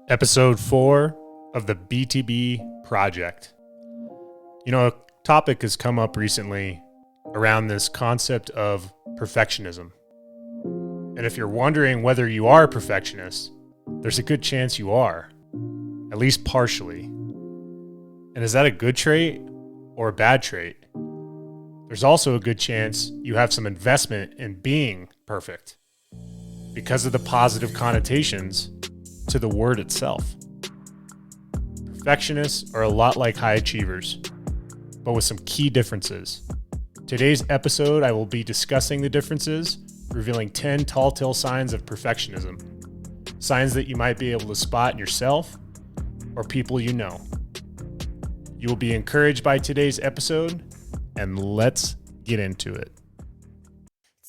Episode 4 of the BTB Project. You know, a topic has come up recently around this concept of perfectionism. And if you're wondering whether you are a perfectionist, there's a good chance you are, at least partially. And is that a good trait or a bad trait? There's also a good chance you have some investment in being perfect because of the positive connotations to the word itself. Perfectionists are a lot like high achievers, but with some key differences. Today's episode, I will be discussing the differences, revealing 10 telltale signs of perfectionism, signs that you might be able to spot in yourself or people you know. You will be encouraged by today's episode, and let's get into it.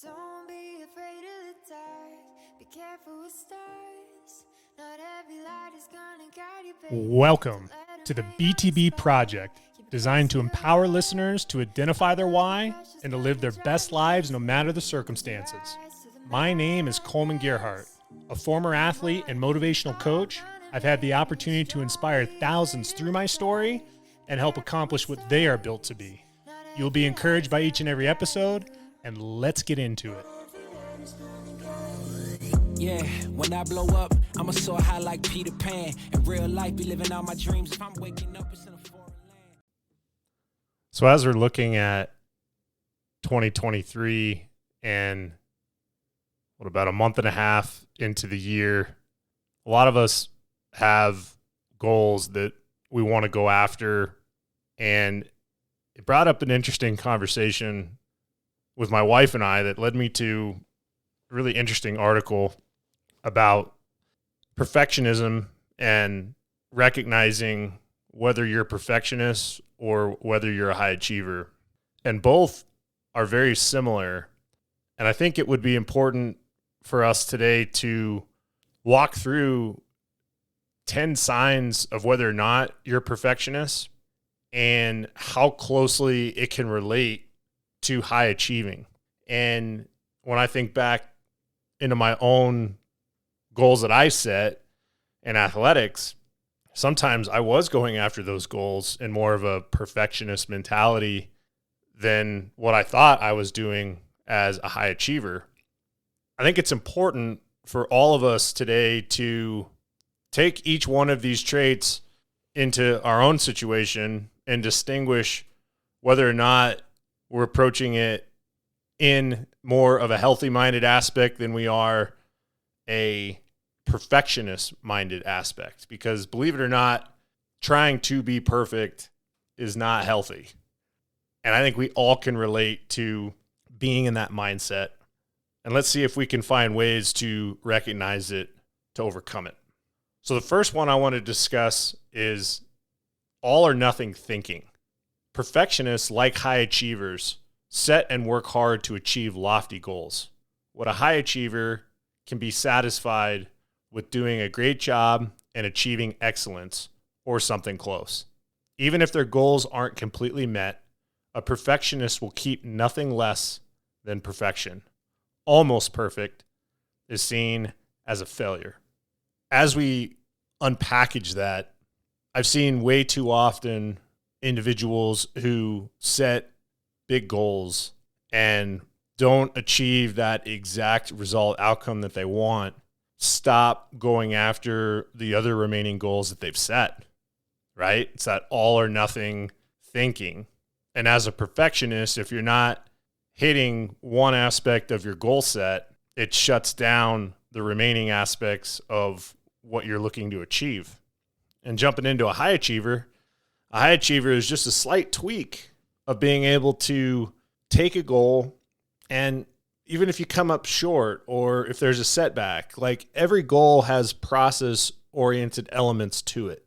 Don't be afraid of the dark. Be careful with stars. Not every light is gonna guide you, baby. Welcome to the BTB Project, designed to empower listeners to identify their why and to live their best lives no matter the circumstances. My name is Coleman Gerhardt, a former athlete and motivational coach. I've had the opportunity to inspire thousands through my story and help accomplish what they are built to be. You'll be encouraged by each and every episode, and let's get into it. Yeah, when I blow up, I'ma soar high like Peter Pan. In real life, be living out my dreams. If I'm waking up, it's in a foreign land. So as we're looking at 2023 and about a month and a half into the year, a lot of us have goals that we want to go after, and it brought up an interesting conversation with my wife and I that led me to a really interesting article about perfectionism and recognizing whether you're a perfectionist or whether you're a high achiever. And both are very similar. And I think it would be important for us today to walk through 10 signs of whether or not you're a perfectionist and how closely it can relate to high achieving. And when I think back into my own goals that I set in athletics, sometimes I was going after those goals in more of a perfectionist mentality than what I thought I was doing as a high achiever. I think it's important for all of us today to take each one of these traits into our own situation and distinguish whether or not we're approaching it in more of a healthy-minded aspect than we are a perfectionist-minded aspect. Because believe it or not, trying to be perfect is not healthy. And I think we all can relate to being in that mindset. And let's see if we can find ways to recognize it, to overcome it. So the first one I want to discuss is all or nothing thinking. Perfectionists, like high achievers, set and work hard to achieve lofty goals. What a high achiever can be satisfied with doing a great job and achieving excellence or something close. Even if their goals aren't completely met, a perfectionist will keep nothing less than perfection. Almost perfect is seen as a failure. As we unpackage that, I've seen way too often individuals who set big goals and don't achieve that exact result outcome that they want stop going after the other remaining goals that they've set, right? It's that all or nothing thinking. And as a perfectionist, if you're not hitting one aspect of your goal set, it shuts down the remaining aspects of what you're looking to achieve. And jumping into a high achiever is just a slight tweak of being able to take a goal, and even if you come up short or if there's a setback, like every goal has process-oriented elements to it.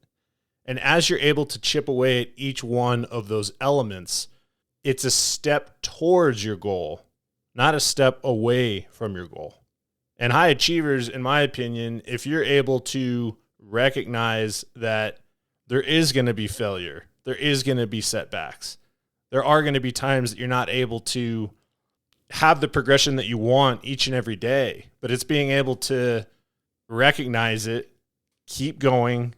And as you're able to chip away at each one of those elements, it's a step towards your goal, not a step away from your goal. And high achievers, in my opinion, if you're able to recognize that there is going to be failure, there is going to be setbacks, there are going to be times that you're not able to have the progression that you want each and every day, but it's being able to recognize it keep going,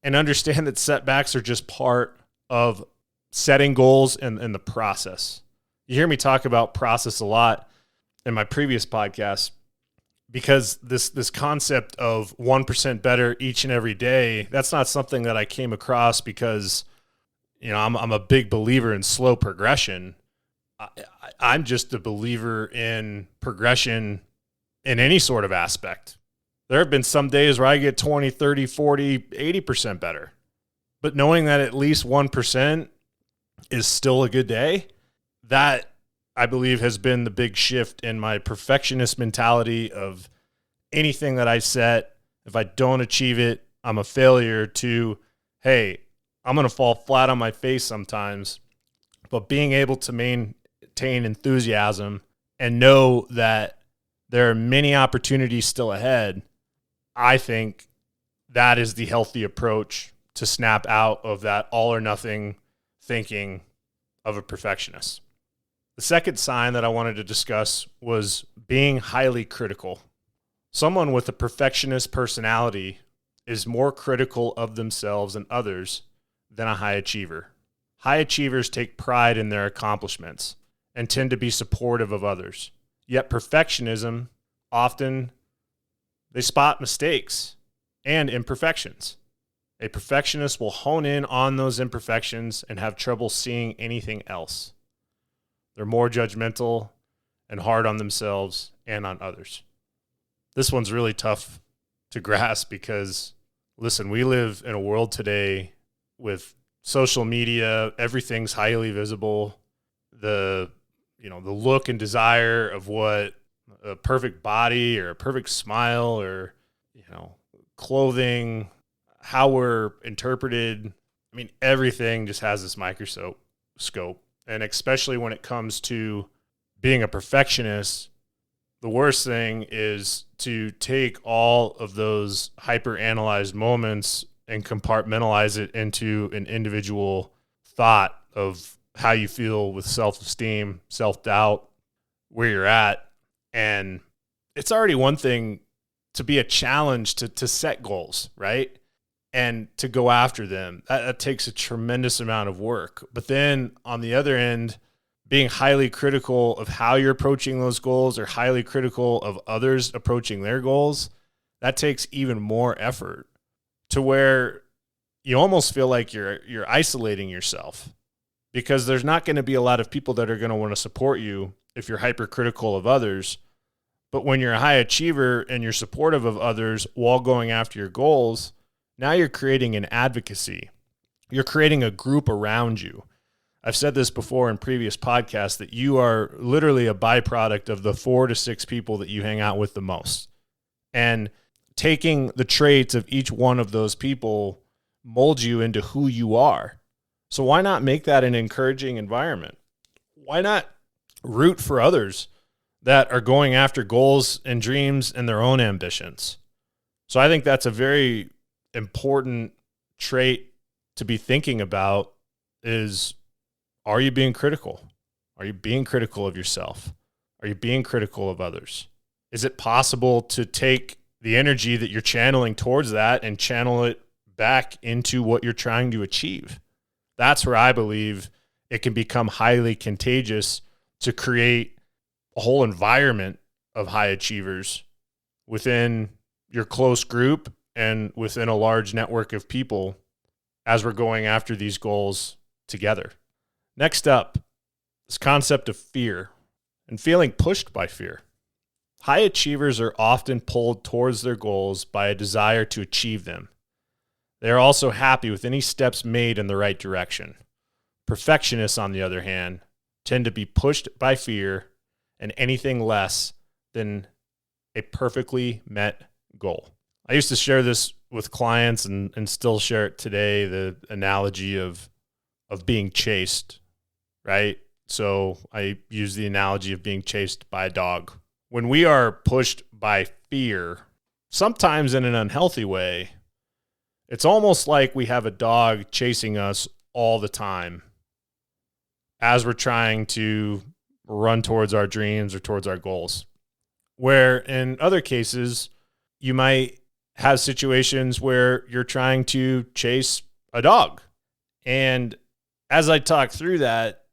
and understand that setbacks are just part of setting goals and the process. You hear me talk about process a lot in my previous podcast, because this concept of 1% better each and every day, that's not something that I came across because, I'm a big believer in slow progression. I'm just a believer in progression in any sort of aspect. There have been some days where I get 20, 30, 40, 80% better. But knowing that at least 1% is still a good day, that I believe has been the big shift in my perfectionist mentality of anything that I set. If I don't achieve it, I'm a failure, to, hey, I'm going to fall flat on my face sometimes. But being able to maintain enthusiasm and know that there are many opportunities still ahead, I think that is the healthy approach to snap out of that all or nothing thinking of a perfectionist. The second sign that I wanted to discuss was being highly critical. Someone with a perfectionist personality is more critical of themselves and others than a high achiever. High achievers take pride in their accomplishments and tend to be supportive of others. Yet perfectionism, often they spot mistakes and imperfections. A perfectionist will hone in on those imperfections and have trouble seeing anything else. They're more judgmental and hard on themselves and on others. This one's really tough to grasp because, listen, we live in a world today with social media. Everything's highly visible. The look and desire of what a perfect body or a perfect smile or, clothing, how we're interpreted. I mean, everything just has this microscope. And especially when it comes to being a perfectionist, the worst thing is to take all of those hyper-analyzed moments and compartmentalize it into an individual thought of how you feel with self-esteem, self-doubt, where you're at. And it's already one thing to be a challenge to set goals, right? And to go after them. That takes a tremendous amount of work. But then on the other end, being highly critical of how you're approaching those goals or highly critical of others approaching their goals, that takes even more effort, to where you almost feel like you're isolating yourself, because there's not going to be a lot of people that are going to want to support you if you're hypercritical of others. But when you're a high achiever and you're supportive of others while going after your goals, now you're creating an advocacy. You're creating a group around you. I've said this before in previous podcasts that you are literally a byproduct of the 4 to 6 people that you hang out with the most. And taking the traits of each one of those people molds you into who you are. So why not make that an encouraging environment? Why not root for others that are going after goals and dreams and their own ambitions? So I think that's a very important trait to be thinking about is, are you being critical? Are you being critical of yourself? Are you being critical of others? Is it possible to take the energy that you're channeling towards that and channel it back into what you're trying to achieve? That's where I believe it can become highly contagious to create a whole environment of high achievers within your close group and within a large network of people as we're going after these goals together. Next up, this concept of fear and feeling pushed by fear. High achievers are often pulled towards their goals by a desire to achieve them. They are also happy with any steps made in the right direction. Perfectionists, on the other hand, tend to be pushed by fear and anything less than a perfectly met goal. I used to share this with clients and still share it today, the analogy of being chased, right? So I use the analogy of being chased by a dog. When we are pushed by fear, sometimes in an unhealthy way, it's almost like we have a dog chasing us all the time as we're trying to run towards our dreams or towards our goals. Where in other cases, you might have situations where you're trying to chase a dog. And as I talk through that,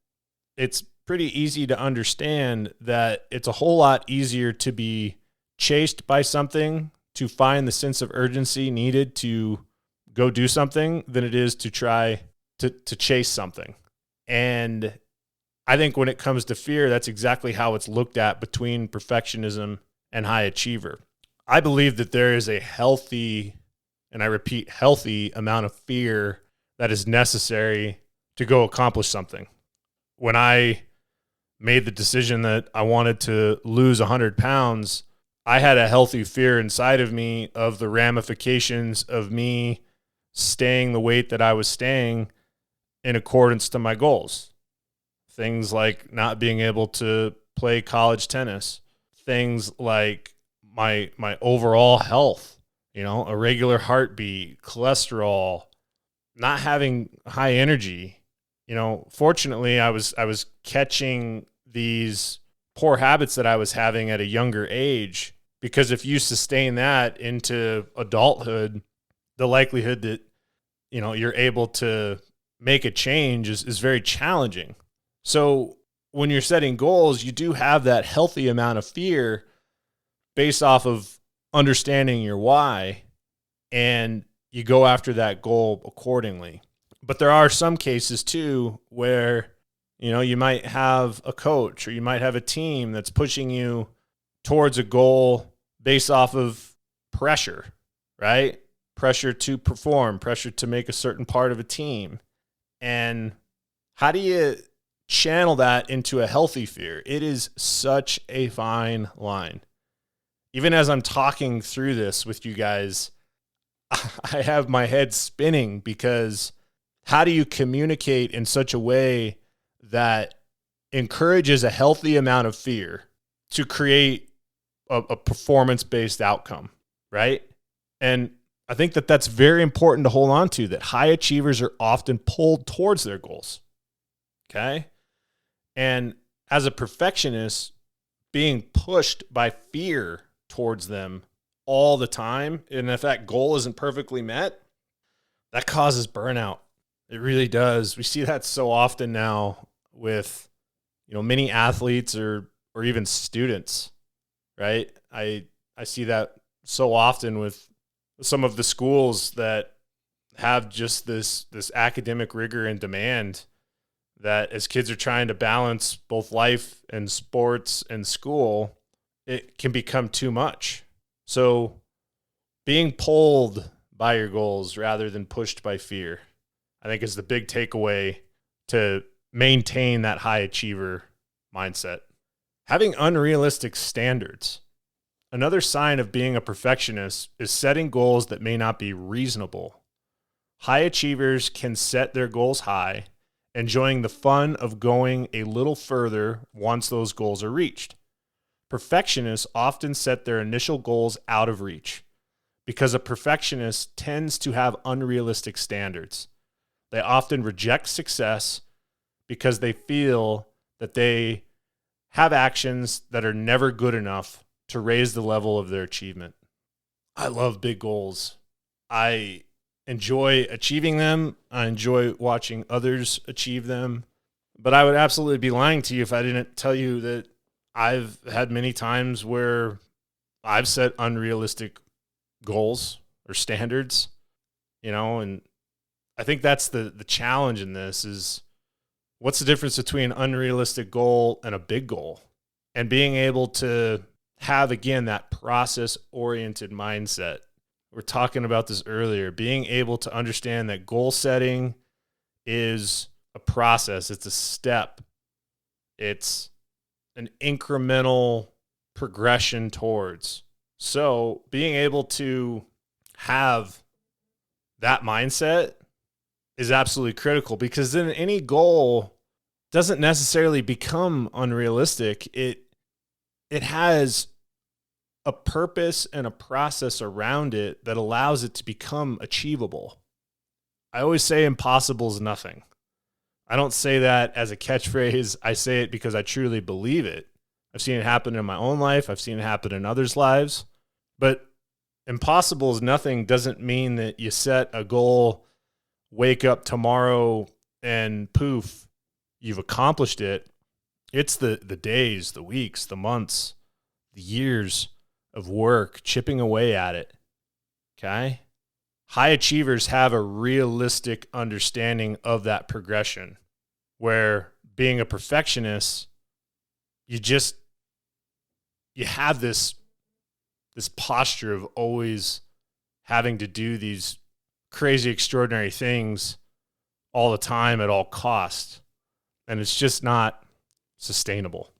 it's pretty easy to understand that it's a whole lot easier to be chased by something, to find the sense of urgency needed to go do something, than it is to try to chase something. And I think when it comes to fear, that's exactly how it's looked at between perfectionism and high achiever. I believe that there is a healthy, and I repeat, healthy amount of fear that is necessary to go accomplish something. When I made the decision that I wanted to lose 100 pounds, I had a healthy fear inside of me of the ramifications of me staying the weight that I was staying in accordance to my goals. Things like not being able to play college tennis, things like my overall health, irregular heartbeat, cholesterol, not having high energy. Fortunately, I was catching these poor habits that I was having at a younger age, because if you sustain that into adulthood, the likelihood that, you're able to make a change is very challenging. So when you're setting goals, you do have that healthy amount of fear based off of understanding your why, and you go after that goal accordingly. But there are some cases too where, you might have a coach or you might have a team that's pushing you towards a goal based off of pressure, right? Pressure to perform, pressure to make a certain part of a team. And how do you channel that into a healthy fear? It is such a fine line. Even as I'm talking through this with you guys, I have my head spinning, because how do you communicate in such a way that encourages a healthy amount of fear to create a performance-based outcome, right? And I think that that's very important to hold on to, that high achievers are often pulled towards their goals, okay? And as a perfectionist, being pushed by fear towards them all the time, and if that goal isn't perfectly met, that causes burnout. It really does. We see that so often now with, many athletes or even students, right? I see that so often with some of the schools that have just this academic rigor and demand, that as kids are trying to balance both life and sports and school, it can become too much. So being pulled by your goals rather than pushed by fear, I think, is the big takeaway to maintain that high achiever mindset. Having unrealistic standards. Another sign of being a perfectionist is setting goals that may not be reasonable. High achievers can set their goals high, enjoying the fun of going a little further once those goals are reached. Perfectionists often set their initial goals out of reach, because a perfectionist tends to have unrealistic standards. They often reject success because they feel that they have actions that are never good enough to raise the level of their achievement. I love big goals. I enjoy achieving them. I enjoy watching others achieve them. But I would absolutely be lying to you if I didn't tell you that I've had many times where I've set unrealistic goals or standards, and I think that's the challenge in this is, what's the difference between an unrealistic goal and a big goal? And being able to have, again, that process-oriented mindset. We were talking about this earlier, being able to understand that goal setting is a process. It's a step. It's an incremental progression towards. So being able to have that mindset is absolutely critical, because then any goal doesn't necessarily become unrealistic. It has a purpose and a process around it that allows it to become achievable. I always say impossible is nothing. I don't say that as a catchphrase. I say it because I truly believe it. I've seen it happen in my own life. I've seen it happen in others' lives. But impossible is nothing doesn't mean that you set a goal, wake up tomorrow, and poof, you've accomplished it. It's the days, the weeks, the months, the years of work, chipping away at it. Okay? High achievers have a realistic understanding of that progression, where being a perfectionist, you have this posture of always having to do these crazy, extraordinary things all the time at all costs. And it's just not sustainable.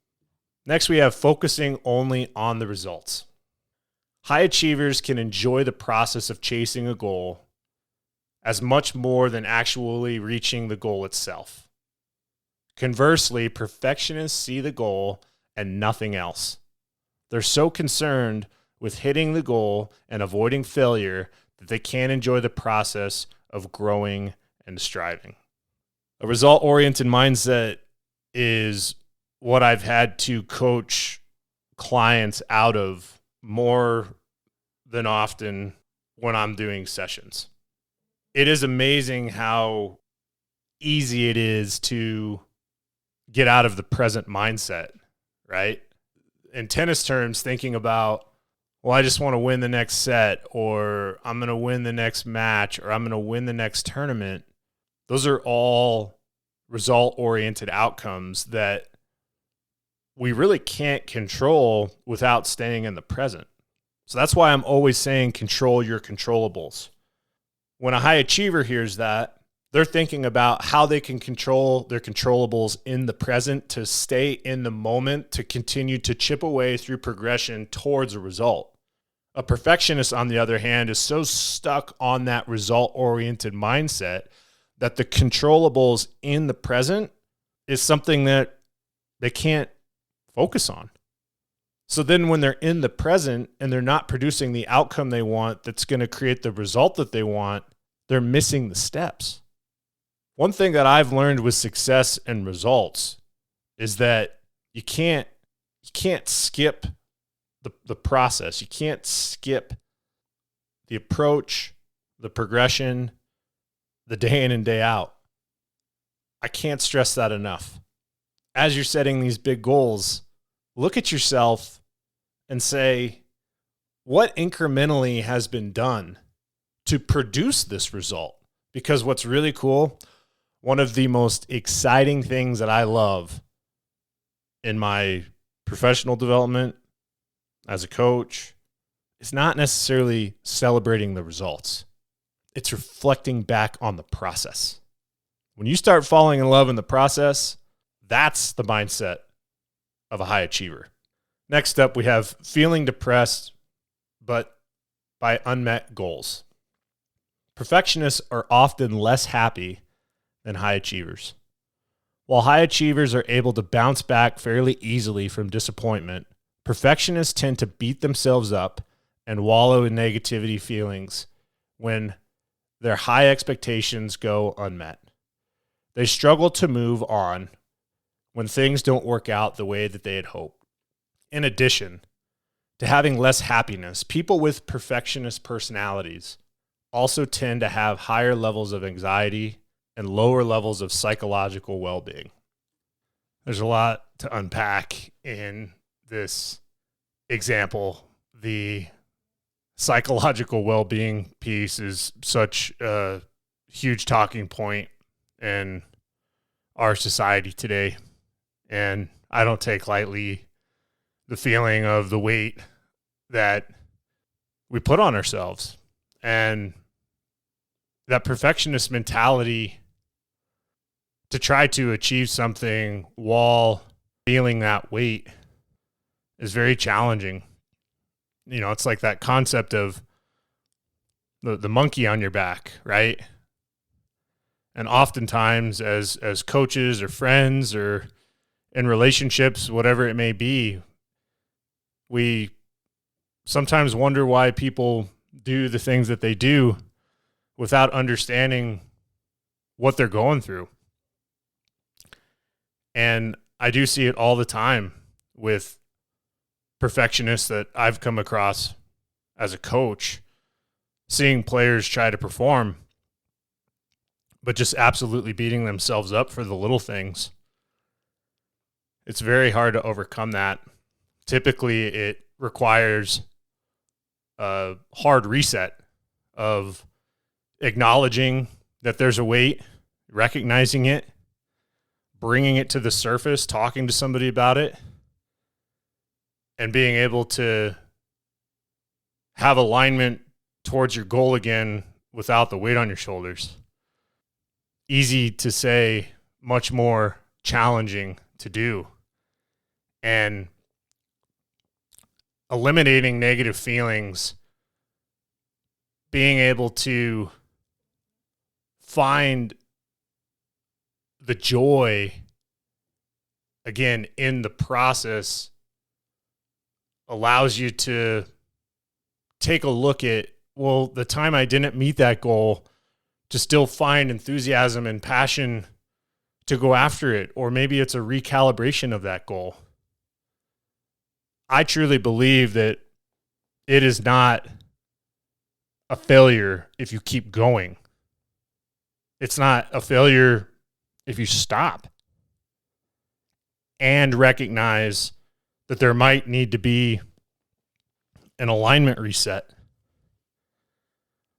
Next, we have focusing only on the results. High achievers can enjoy the process of chasing a goal as much more than actually reaching the goal itself. Conversely, perfectionists see the goal and nothing else. They're so concerned with hitting the goal and avoiding failure that they can't enjoy the process of growing and striving. A result-oriented mindset is what I've had to coach clients out of more than often when I'm doing sessions. It is amazing how easy it is to get out of the present mindset, right? In tennis terms, thinking about, well, I just want to win the next set, or I'm going to win the next match, or I'm going to win the next tournament. Those are all result-oriented outcomes that we really can't control without staying in the present. So that's why I'm always saying control your controllables. When a high achiever hears that, they're thinking about how they can control their controllables in the present to stay in the moment, to continue to chip away through progression towards a result. A perfectionist, on the other hand, is so stuck on that result-oriented mindset that the controllables in the present is something that they can't focus on. So then when they're in the present and they're not producing the outcome they want that's going to create the result that they want, they're missing the steps. One thing that I've learned with success and results is that you can't skip the process. You can't skip the approach, the progression, the day in and day out. I can't stress that enough. As you're setting these big goals, look at yourself and say, what incrementally has been done to produce this result? Because what's really cool, one of the most exciting things that I love in my professional development as a coach is not necessarily celebrating the results. It's reflecting back on the process. When you start falling in love in the process, that's the mindset of a high achiever. Next up, we have feeling depressed, but by unmet goals. Perfectionists are often less happy than high achievers. While high achievers are able to bounce back fairly easily from disappointment, perfectionists tend to beat themselves up and wallow in negativity feelings when their high expectations go unmet. They struggle to move on when things don't work out the way that they had hoped. In addition to having less happiness, people with perfectionist personalities also tend to have higher levels of anxiety and lower levels of psychological well-being. There's a lot to unpack in this example. The psychological well-being piece is such a huge talking point in our society today. And I don't take lightly the feeling of the weight that we put on ourselves. And that perfectionist mentality to try to achieve something while feeling that weight is very challenging. You know, it's like that concept of the monkey on your back, right? And oftentimes as coaches or friends or in relationships, whatever it may be, we sometimes wonder why people do the things that they do without understanding what they're going through. And I do see it all the time with perfectionists that I've come across as a coach, seeing players try to perform, but just absolutely beating themselves up for the little things. It's very hard to overcome that. Typically, it requires a hard reset of acknowledging that there's a weight, recognizing it, bringing it to the surface, talking to somebody about it, and being able to have alignment towards your goal again without the weight on your shoulders. Easy to say, much more challenging to do. And eliminating negative feelings, being able to find the joy again in the process allows you to take a look at, well, the time I didn't meet that goal, to still find enthusiasm and passion to go after it. Or maybe it's a recalibration of that goal. I truly believe that it is not a failure if you keep going. It's not a failure if you stop and recognize that there might need to be an alignment reset.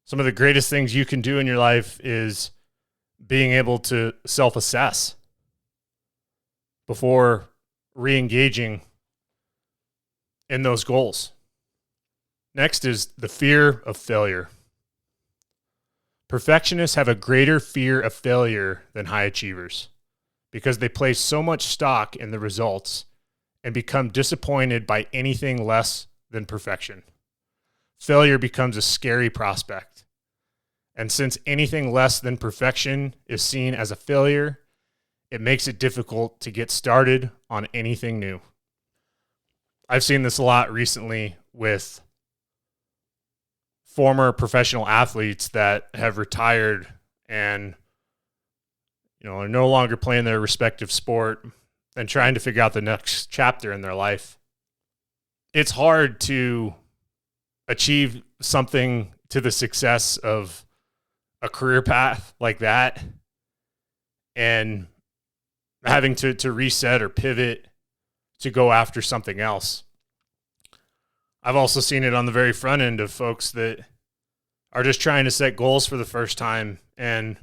Some of the greatest things you can do in your life is being able to self-assess before re-engaging in those goals. Next is the fear of failure. Perfectionists have a greater fear of failure than high achievers because they place so much stock in the results and become disappointed by anything less than perfection. Failure becomes a scary prospect. And since anything less than perfection is seen as a failure, it makes it difficult to get started on anything new. I've seen this a lot recently with former professional athletes that have retired and are no longer playing their respective sport and trying to figure out the next chapter in their life. It's hard to achieve something to the success of a career path like that and having to reset or pivot to go after something else. I've also seen it on the very front end of folks that are just trying to set goals for the first time and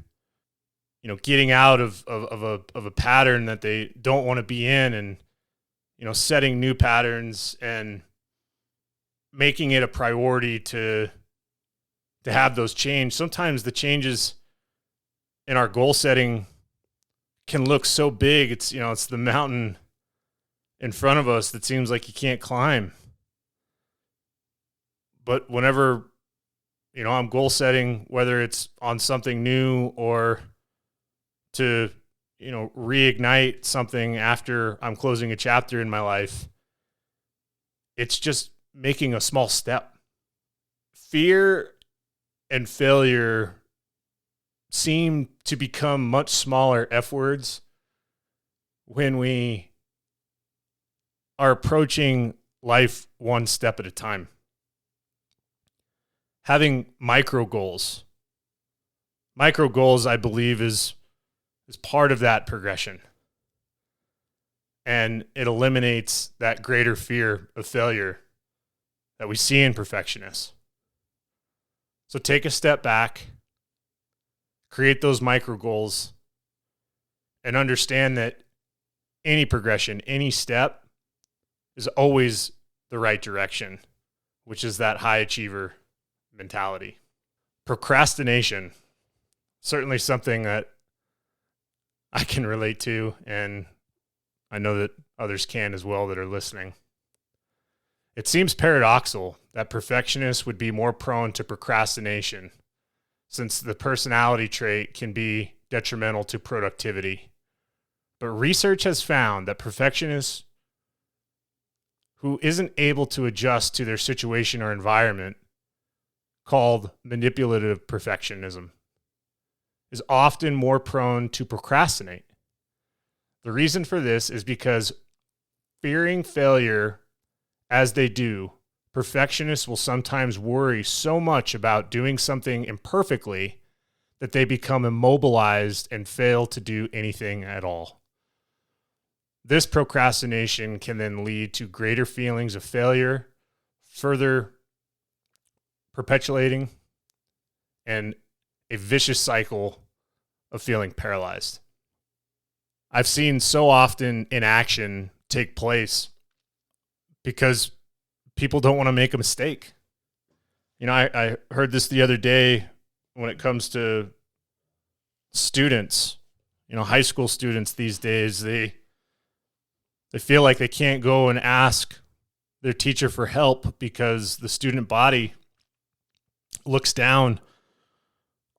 getting out of a pattern that they don't want to be in, and setting new patterns and making it a priority to have those change. Sometimes the changes in our goal setting can look so big. It's it's the mountain in front of us that seems like you can't climb. But whenever I'm goal setting, whether it's on something new or to reignite something after I'm closing a chapter in my life, it's just making a small step. Fear and failure seem to become much smaller F words when we are approaching life one step at a time. Having micro goals, I believe, is part of that progression. And it eliminates that greater fear of failure that we see in perfectionists. So take a step back, create those micro goals, and understand that any progression, any step is always the right direction, which is that high achiever mentality. Procrastination, certainly something that I can relate to, and I know that others can as well that are listening. It seems paradoxical that perfectionists would be more prone to procrastination, since the personality trait can be detrimental to productivity. But research has found that perfectionists who isn't able to adjust to their situation or environment, called manipulative perfectionism, is often more prone to procrastinate. The reason for this is because fearing failure as they do perfectionists will sometimes worry so much about doing something imperfectly that they become immobilized and fail to do anything at all. This procrastination can then lead to greater feelings of failure, further perpetuating, and a vicious cycle of feeling paralyzed. I've seen so often inaction take place because people don't want to make a mistake. You know, I heard this the other day when it comes to students, you know, high school students these days, they feel like they can't go and ask their teacher for help because the student body looks down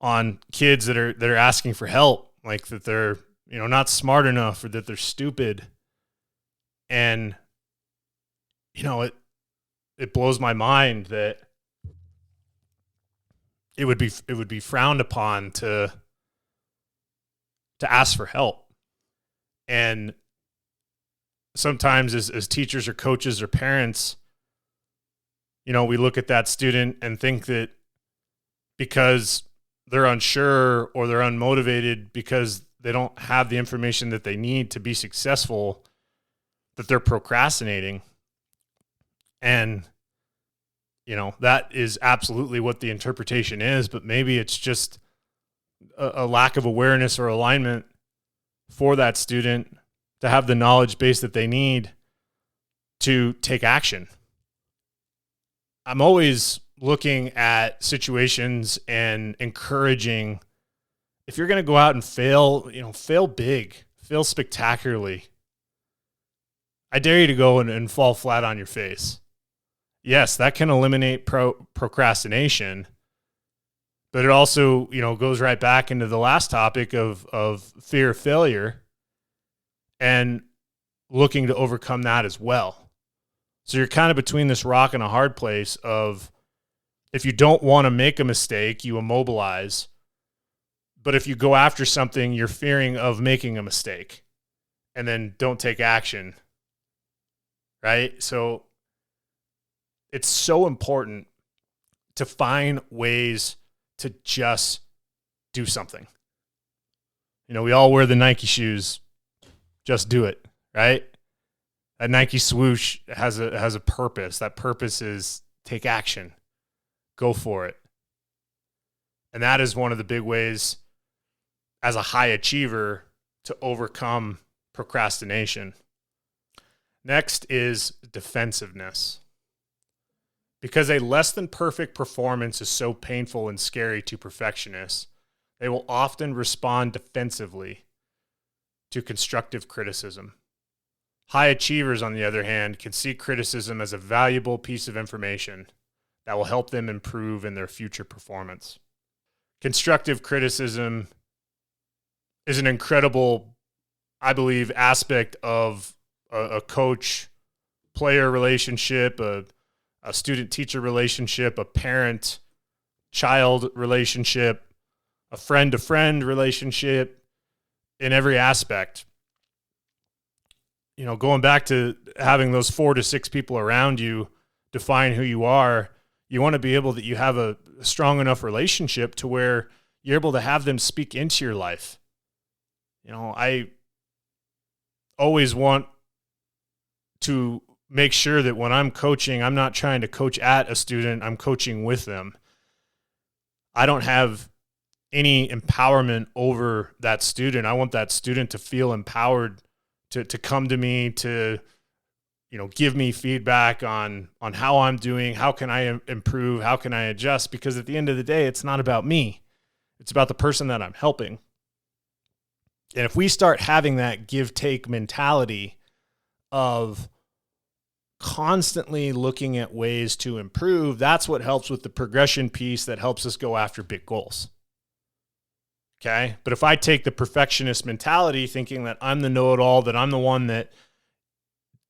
on kids that are asking for help, like that they're, you know, not smart enough or that they're stupid. And, you know, it blows my mind that it would be frowned upon to ask for help. And sometimes as teachers or coaches or parents, you know, we look at that student and think that because they're unsure or they're unmotivated because they don't have the information that they need to be successful, that they're procrastinating. And, you know, that is absolutely what the interpretation is, but maybe it's just a lack of awareness or alignment for that student to have the knowledge base that they need to take action. I'm always looking at situations and encouraging, if you're going to go out and fail, you know, fail big, fail spectacularly. I dare you to go and fall flat on your face. Yes, that can eliminate procrastination, but it also, you know, goes right back into the last topic of fear of failure and looking to overcome that as well. So you're kind of between this rock and a hard place of, if you don't want to make a mistake, you immobilize. But if you go after something, you're fearing of making a mistake and then don't take action, right? So it's so important to find ways to just do something. You know, we all wear the Nike shoes. Just do it, right? That Nike swoosh has a purpose. That purpose is take action. Go for it. And that is one of the big ways as a high achiever to overcome procrastination. Next is defensiveness. Because a less than perfect performance is so painful and scary to perfectionists, they will often respond defensively to constructive criticism. High achievers, on the other hand, can see criticism as a valuable piece of information that will help them improve in their future performance. Constructive criticism is an incredible, I believe, aspect of a coach-player relationship, a student-teacher relationship, a parent-child relationship, a friend-to-friend relationship, in every aspect. You know, going back to having those 4 to 6 people around you define who you are, you want to be able that you have a strong enough relationship to where you're able to have them speak into your life. You know, I always want to make sure that when I'm coaching, I'm not trying to coach at a student, I'm coaching with them. I don't have any empowerment over that student. I want that student to feel empowered to come to me, to, you know, give me feedback on how I'm doing, how can I improve, how can I adjust, because at the end of the day, it's not about me. It's about the person that I'm helping. And if we start having that give-take mentality of constantly looking at ways to improve, that's what helps with the progression piece that helps us go after big goals. Okay? But if I take the perfectionist mentality, thinking that I'm the know-it-all, that I'm the one that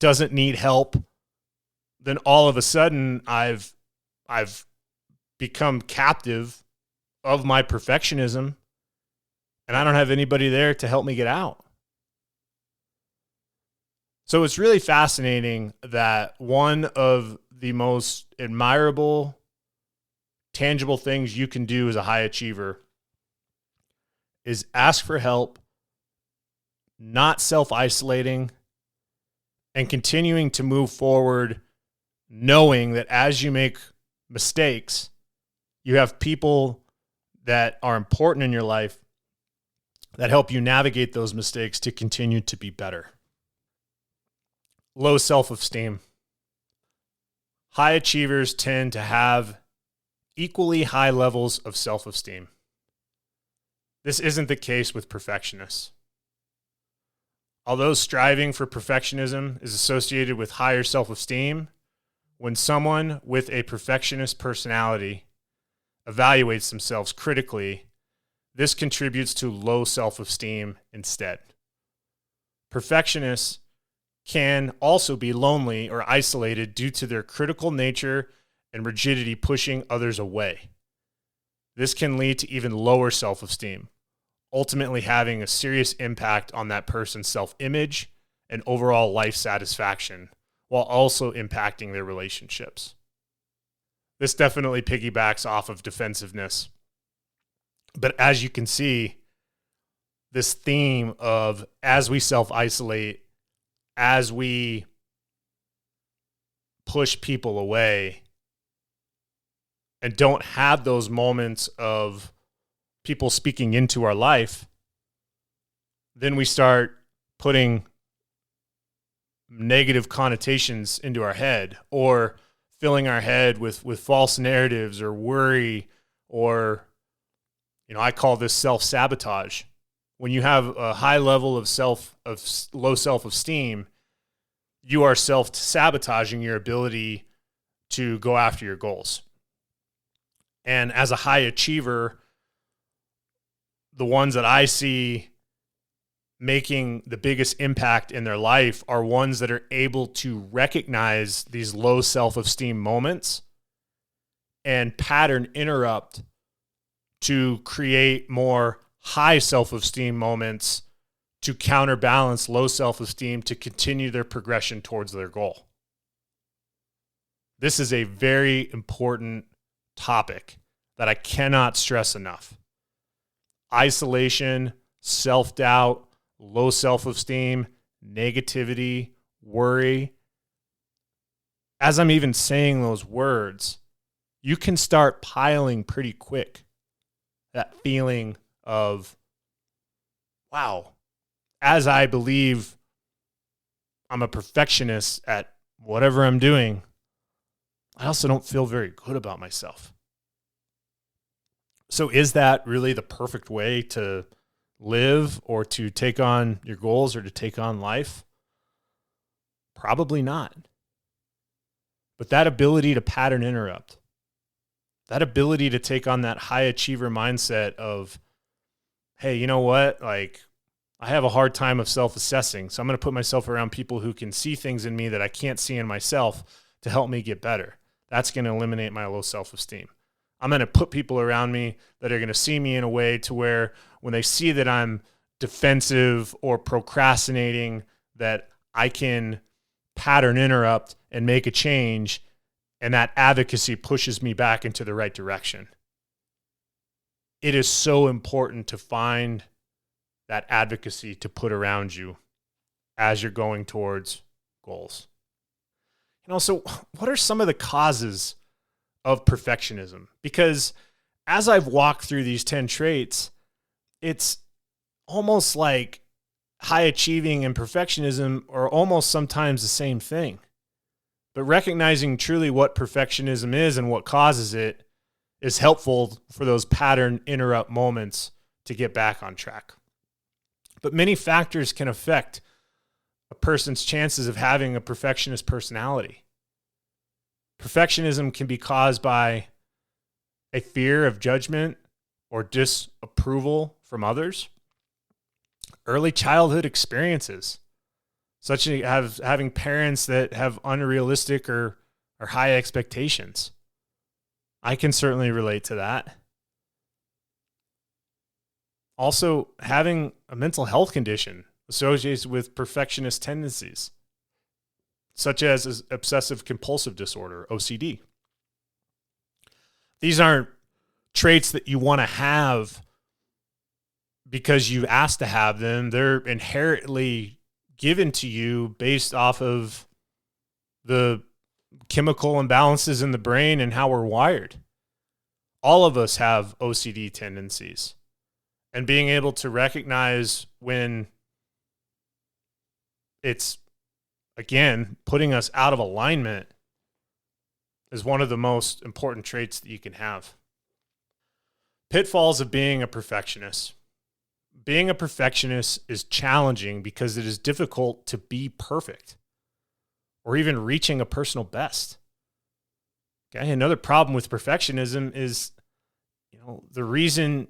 doesn't need help, then all of a sudden I've become captive of my perfectionism, and I don't have anybody there to help me get out. So it's really fascinating that one of the most admirable, tangible things you can do as a high achiever is ask for help, not self-isolating, and continuing to move forward, knowing that as you make mistakes, you have people that are important in your life that help you navigate those mistakes to continue to be better. Low self-esteem. High achievers tend to have equally high levels of self-esteem. This isn't the case with perfectionists. Although striving for perfectionism is associated with higher self-esteem, when someone with a perfectionist personality evaluates themselves critically, this contributes to low self-esteem instead. Perfectionists can also be lonely or isolated due to their critical nature and rigidity pushing others away. This can lead to even lower self-esteem, ultimately having a serious impact on that person's self-image and overall life satisfaction, while also impacting their relationships. This definitely piggybacks off of defensiveness. But as you can see, this theme of as we self-isolate, as we push people away and don't have those moments of people speaking into our life, then we start putting negative connotations into our head, or filling our head with false narratives or worry, or, I call this self-sabotage. When you have a high level of low self-esteem, you are self-sabotaging your ability to go after your goals. And as a high achiever, the ones that I see making the biggest impact in their life are ones that are able to recognize these low self-esteem moments and pattern interrupt to create more high self-esteem moments to counterbalance low self-esteem to continue their progression towards their goal. This is a very important topic that I cannot stress enough. Isolation, self-doubt, low self-esteem, negativity, worry. As I'm even saying those words, you can start piling pretty quick. That feeling of, wow, as I believe I'm a perfectionist at whatever I'm doing, I also don't feel very good about myself. So is that really the perfect way to live or to take on your goals or to take on life? Probably not. But that ability to pattern interrupt, that ability to take on that high achiever mindset of, hey, you know what? Like, I have a hard time of self-assessing, so I'm going to put myself around people who can see things in me that I can't see in myself to help me get better. That's going to eliminate my low self-esteem. I'm going to put people around me that are going to see me in a way to where when they see that I'm defensive or procrastinating, that I can pattern interrupt and make a change, and that advocacy pushes me back into the right direction. It is so important to find that advocacy to put around you as you're going towards goals. And also, what are some of the causes of perfectionism? Because as I've walked through these 10 traits, it's almost like high achieving and perfectionism are almost sometimes the same thing. But recognizing truly what perfectionism is and what causes it is helpful for those pattern interrupt moments to get back on track. But many factors can affect a person's chances of having a perfectionist personality. Perfectionism can be caused by a fear of judgment or disapproval from others. Early childhood experiences, such as having parents that have unrealistic or high expectations. I can certainly relate to that. Also, having a mental health condition associated with perfectionist tendencies. such as obsessive compulsive disorder, OCD. These aren't traits that you want to have because you asked to have them. They're inherently given to you based off of the chemical imbalances in the brain and how we're wired. All of us have OCD tendencies. And being able to recognize when it's, again, putting us out of alignment is one of the most important traits that you can have. Pitfalls of being a perfectionist. Being a perfectionist is challenging because it is difficult to be perfect or even reaching a personal best. Okay, another problem with perfectionism is, the reason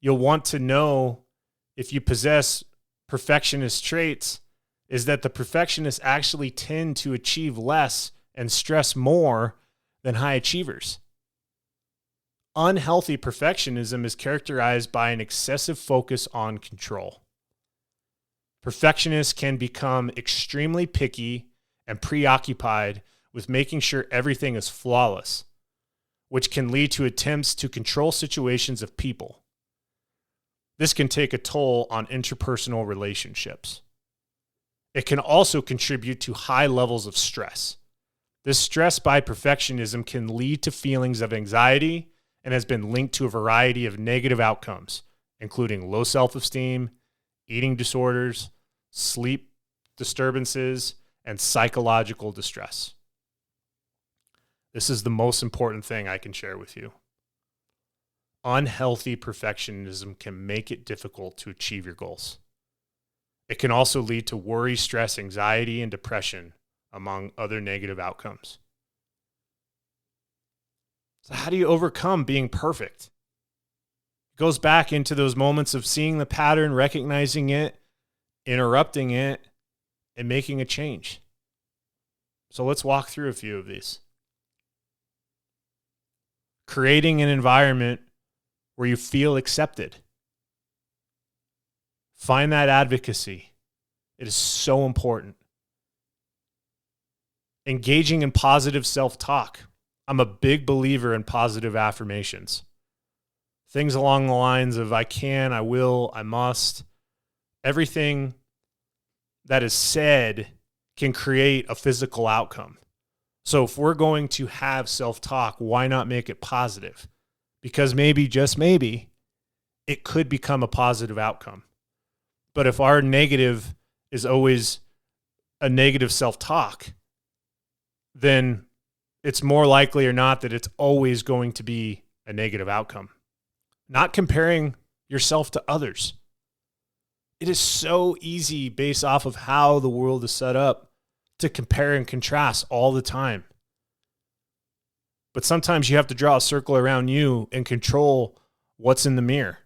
you'll want to know if you possess perfectionist traits is that the perfectionists actually tend to achieve less and stress more than high achievers. Unhealthy perfectionism is characterized by an excessive focus on control. Perfectionists can become extremely picky and preoccupied with making sure everything is flawless, which can lead to attempts to control situations of people. This can take a toll on interpersonal relationships. It can also contribute to high levels of stress. This stress by perfectionism can lead to feelings of anxiety and has been linked to a variety of negative outcomes, including low self-esteem, eating disorders, sleep disturbances, and psychological distress. This is the most important thing I can share with you. Unhealthy perfectionism can make it difficult to achieve your goals. It can also lead to worry, stress, anxiety, and depression, among other negative outcomes. So how do you overcome being perfect? It goes back into those moments of seeing the pattern, recognizing it, interrupting it, and making a change. So let's walk through a few of these. Creating an environment where you feel accepted. Find that advocacy. It is so important. Engaging in positive self-talk. I'm a big believer in positive affirmations. Things along the lines of I can, I will, I must. Everything that is said can create a physical outcome. So if we're going to have self-talk, why not make it positive? Because maybe, just maybe, it could become a positive outcome. But if our negative is always a negative self-talk, then it's more likely or not that it's always going to be a negative outcome. Not comparing yourself to others. It is so easy based off of how the world is set up to compare and contrast all the time. But sometimes you have to draw a circle around you and control what's in the mirror.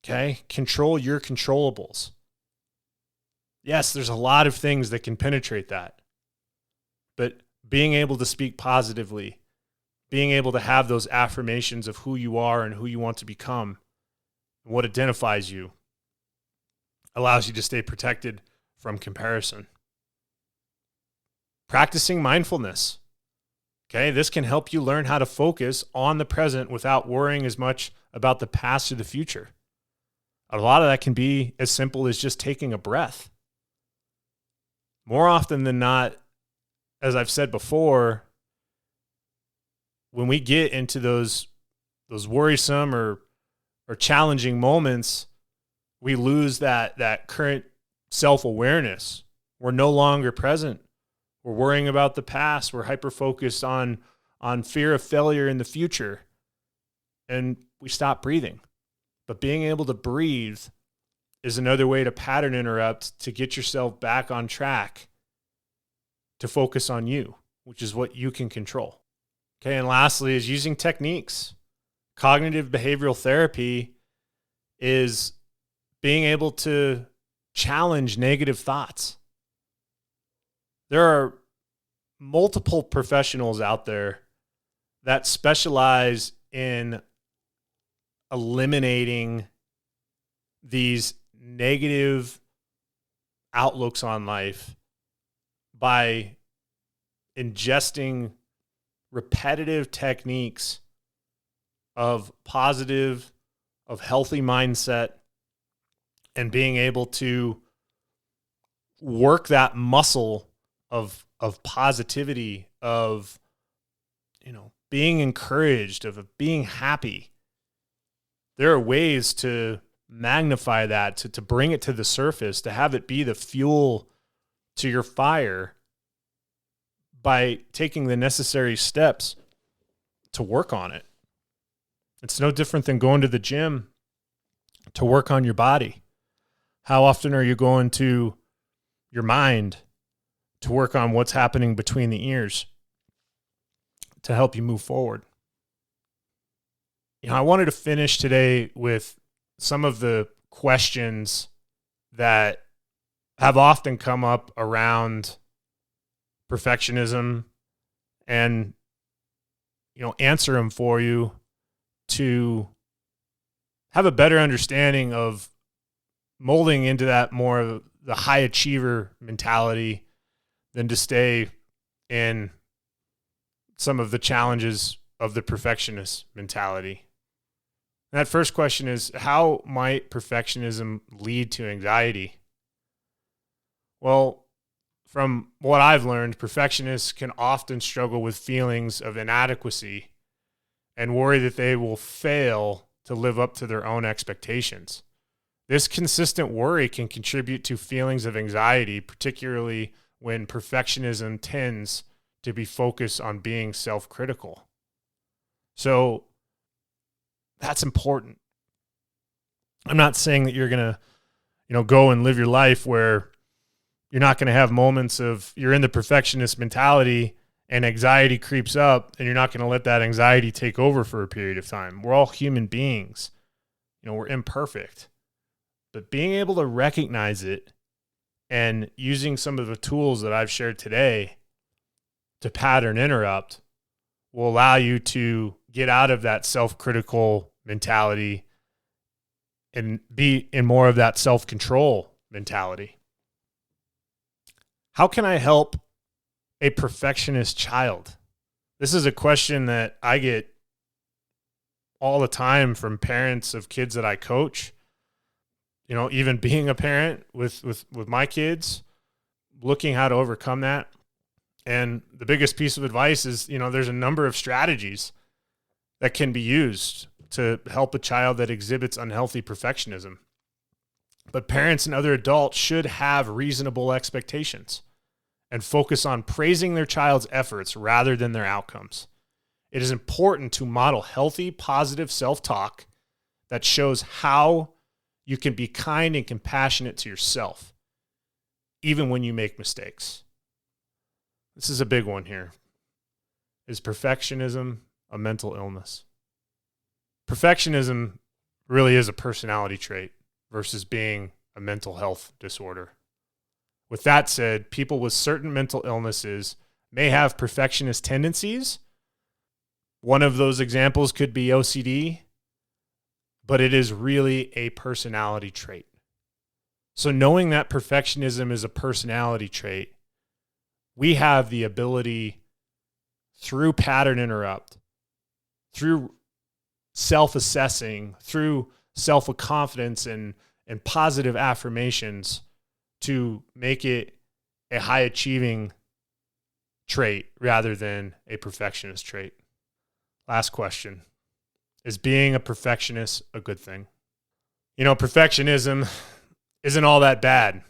Okay? Control your controllables. Yes, there's a lot of things that can penetrate that. But being able to speak positively, being able to have those affirmations of who you are and who you want to become, and what identifies you, allows you to stay protected from comparison. Practicing mindfulness. Okay, this can help you learn how to focus on the present without worrying as much about the past or the future. A lot of that can be as simple as just taking a breath. More often than not, as I've said before, when we get into those worrisome or challenging moments, we lose that current self-awareness. We're no longer present. We're worrying about the past. We're hyper-focused on fear of failure in the future. And we stop breathing. But being able to breathe is another way to pattern interrupt to get yourself back on track to focus on you, which is what you can control. Okay, and lastly is using techniques. Cognitive behavioral therapy is being able to challenge negative thoughts. There are multiple professionals out there that specialize in eliminating these negative outlooks on life by ingesting repetitive techniques of positive, of healthy mindset, and being able to work that muscle of positivity, of, being encouraged, of being happy. There are ways to magnify that, to bring it to the surface, to have it be the fuel to your fire by taking the necessary steps to work on it. It's no different than going to the gym to work on your body. How often are you going to your mind to work on what's happening between the ears to help you move forward? I wanted to finish today with some of the questions that have often come up around perfectionism and, answer them for you to have a better understanding of molding into that more of the high achiever mentality than to stay in some of the challenges of the perfectionist mentality. And that first question is, how might perfectionism lead to anxiety? Well, from what I've learned, perfectionists can often struggle with feelings of inadequacy and worry that they will fail to live up to their own expectations. This consistent worry can contribute to feelings of anxiety, particularly when perfectionism tends to be focused on being self-critical. So that's important. I'm not saying that you're going to, go and live your life where you're not going to have moments of you're in the perfectionist mentality and anxiety creeps up, and you're not going to let that anxiety take over for a period of time. We're all human beings. We're imperfect. But being able to recognize it and using some of the tools that I've shared today to pattern interrupt will allow you to get out of that self-critical mentality and be in more of that self-control mentality. How can I help a perfectionist child? This is a question that I get all the time from parents of kids that I coach. Even being a parent with my kids, looking how to overcome that. And the biggest piece of advice is, there's a number of strategies that can be used to help a child that exhibits unhealthy perfectionism. But parents and other adults should have reasonable expectations and focus on praising their child's efforts rather than their outcomes. It is important to model healthy, positive self-talk that shows how you can be kind and compassionate to yourself, even when you make mistakes. This is a big one here. Is perfectionism a mental illness? Perfectionism really is a personality trait versus being a mental health disorder. With that said, people with certain mental illnesses may have perfectionist tendencies. One of those examples could be OCD, but it is really a personality trait. So knowing that perfectionism is a personality trait, we have the ability through pattern interrupt, through self-assessing, through self-confidence and positive affirmations to make it a high-achieving trait rather than a perfectionist trait. Last question. Is being a perfectionist a good thing? Perfectionism isn't all that bad,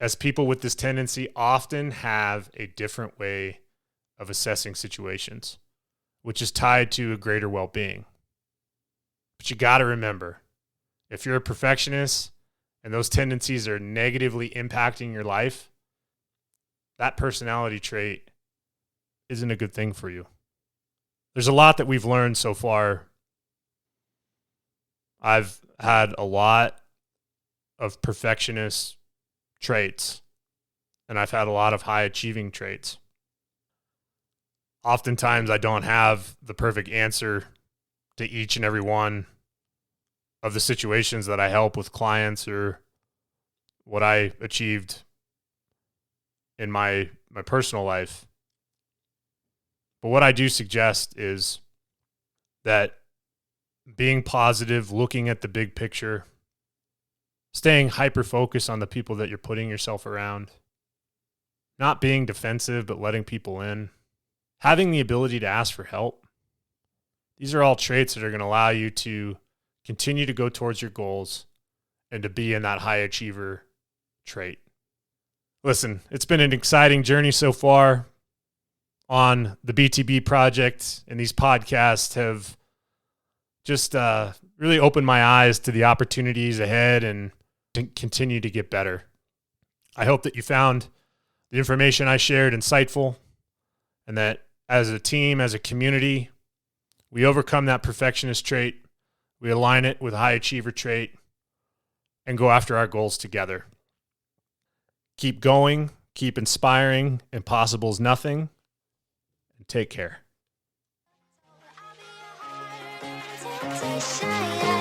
as people with this tendency often have a different way of assessing situations, which is tied to a greater well-being. But you got to remember, if you're a perfectionist and those tendencies are negatively impacting your life, that personality trait isn't a good thing for you. There's a lot that we've learned so far. I've had a lot of perfectionist traits, and I've had a lot of high achieving traits. Oftentimes, I don't have the perfect answer to each and every one of the situations that I help with clients or what I achieved in my personal life. But what I do suggest is that being positive, looking at the big picture, staying hyper-focused on the people that you're putting yourself around, not being defensive but letting people in, having the ability to ask for help. These are all traits that are going to allow you to continue to go towards your goals and to be in that high achiever trait. Listen, it's been an exciting journey so far on the BTB Project, and these podcasts have just really opened my eyes to the opportunities ahead and continue to get better. I hope that you found the information I shared insightful, and that as a team, as a community, we overcome that perfectionist trait, we align it with a high achiever trait, and go after our goals together. Keep going, keep inspiring, impossible is nothing, and take care. Temptation, yeah.